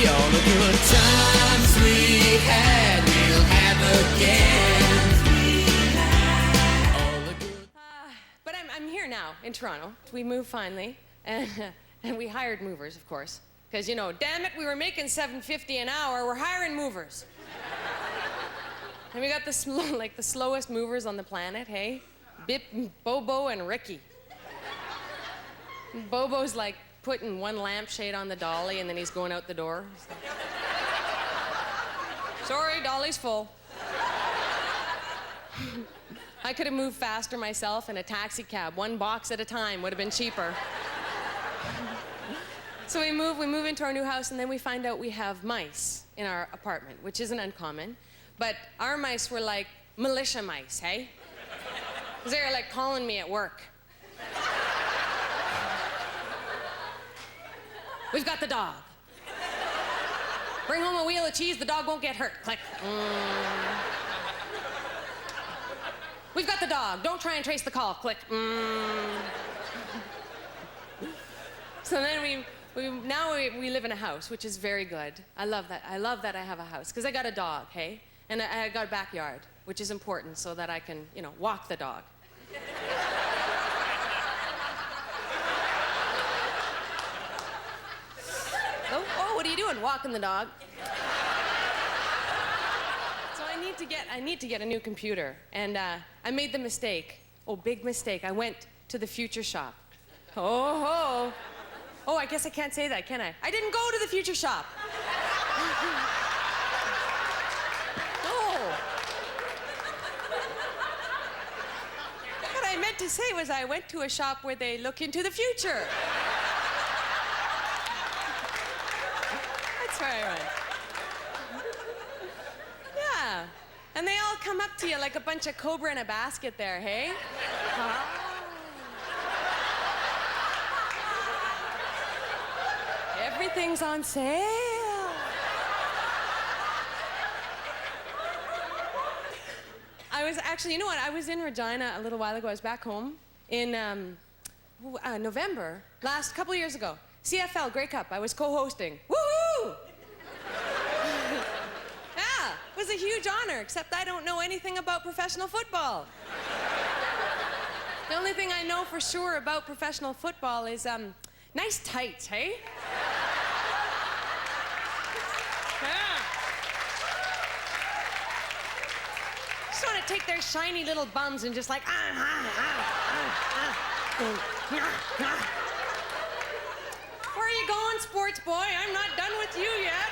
All the good times we had, we'll have again. All the good... But I'm here now in Toronto. We moved finally, and we hired movers, of course. Because, you know, damn it, we were making $7.50 an hour. We're hiring movers. And we got the slowest movers on the planet, hey? Bip, Bobo, and Ricky. Bobo's like putting one lampshade on the dolly, and then he's going out the door. Sorry, dolly's full. I could have moved faster myself in a taxi cab. One box at a time would have been cheaper. So we move into our new house, and then we find out we have mice in our apartment, which isn't uncommon. But our mice were like militia mice, hey? Because they were like calling me at work. We've got the dog. Bring home a wheel of cheese, the dog won't get hurt. Click. We've got the dog. Don't try and trace the call. Click. So then we live in a house, which is very good. I love that. I love that I have a house, because I got a dog, hey? And I got a backyard, which is important so that I can, you know, walk the dog. Oh, what are you doing? Walking the dog. So I need to get a new computer, and I made the mistake. Oh, big mistake. I went to the Future Shop. Oh, I guess I can't say that, can I? I didn't go to the Future Shop. No. What I meant to say was I went to a shop where they look into the future. That's where I went. Yeah. And they all come up to you like a bunch of cobra in a basket there, hey? Everything's on sale. I was actually, you know what? I was in Regina a little while ago. I was back home in November, couple years ago. CFL Grey Cup. I was co-hosting. Woohoo! Yeah, it was a huge honor, except I don't know anything about professional football. The only thing I know for sure about professional football is nice tights, hey? Just want to take their shiny little bums and just like Where are you going, sports boy? I'm not done with you yet.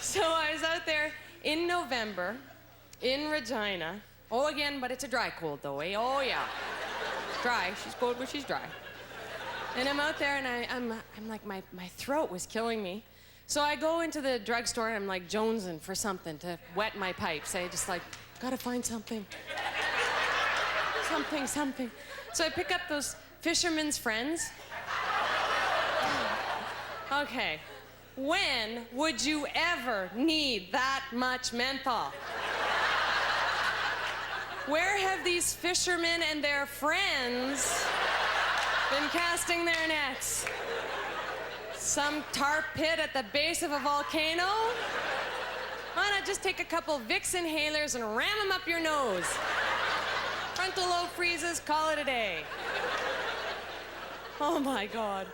So I was out there in November in Regina. Oh, again, but it's a dry cold though, eh? Oh yeah. Dry. She's cold, but she's dry. And I'm out there, and I'm like, my throat was killing me. So I go into the drugstore, and I'm like jonesing for something to wet my pipes. I just like, gotta find something. Something. So I pick up those Fisherman's Friends. Okay. When would you ever need that much menthol? Where have these fishermen and their friends been casting their nets? Some tar pit at the base of a volcano? Why not just take a couple Vicks inhalers and ram them up your nose? Frontal lobe freezes, call it a day. Oh my God.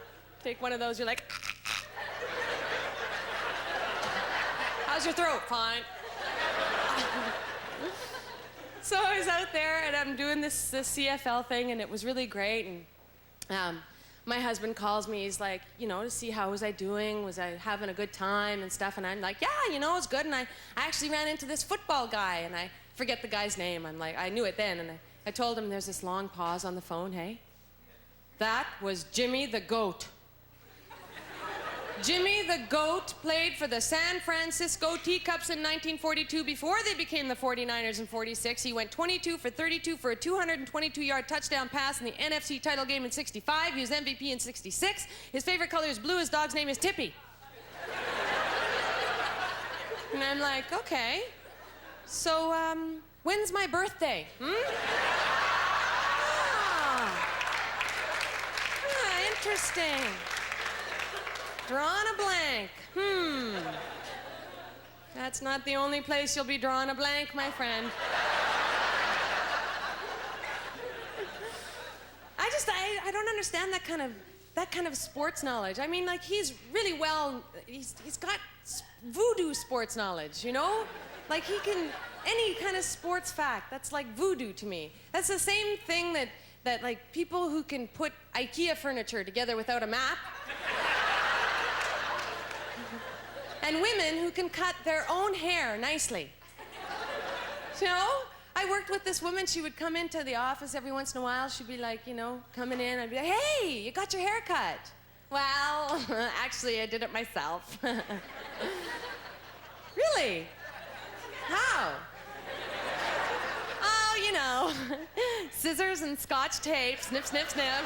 Take one of those, you're like, how's your throat? Fine. So I was out there, and I'm doing this CFL thing, and it was really great. And my husband calls me. He's like, you know, to see how was I doing? Was I having a good time and stuff? And I'm like, yeah, you know, it's good. And I actually ran into this football guy, and I forget the guy's name. I'm like, I knew it then. And I told him there's this long pause on the phone, hey? That was Jimmy the Goat. Jimmy the Goat played for the San Francisco Teacups in 1942 before they became the 49ers in 46. He went 22 for 32 for a 222-yard touchdown pass in the NFC title game in 65. He was MVP in 66. His favorite color is blue. His dog's name is Tippy. And I'm like, okay. So, when's my birthday? Interesting. Drawn a blank. That's not the only place you'll be drawing a blank, my friend. I don't understand that kind of sports knowledge. I mean, like, he's really he's got voodoo sports knowledge, you know? Like, he can, any kind of sports fact, that's like voodoo to me. That's the same thing that like, people who can put IKEA furniture together without a map. And women who can cut their own hair nicely. You know? I worked with this woman. She would come into the office every once in a while. She'd be like, you know, coming in. I'd be like, hey, you got your hair cut. Well, actually, I did it myself. Really? How? Oh, you know, scissors and scotch tape, snip, snip, snip.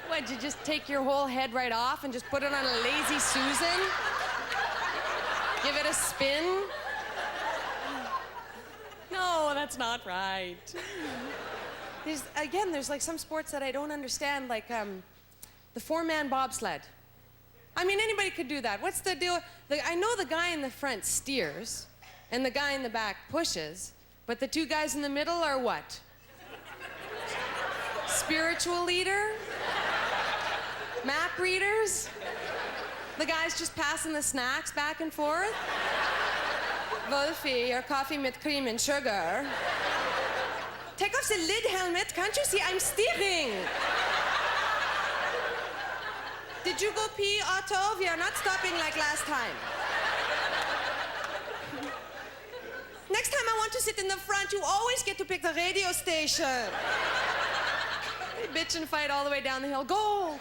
What'd you just take your whole head right off and just put it on a Lazy Susan? Give it a spin? No, that's not right. There's like some sports that I don't understand, like the four-man bobsled. I mean, anybody could do that. What's the deal? I know the guy in the front steers, and the guy in the back pushes, but the two guys in the middle are what? Spiritual leader? Map readers? The guys just passing the snacks back and forth? Wolfie, your coffee with cream and sugar. Take off the lid, helmet. Can't you see I'm steering? Did you go pee, Otto? We are not stopping like last time. Next time I want to sit in the front, you always get to pick the radio station. They bitch and fight all the way down the hill. Gold!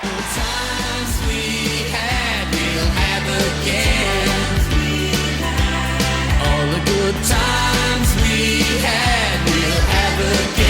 The times we had, we'll have again. All the good times we had, we'll have again.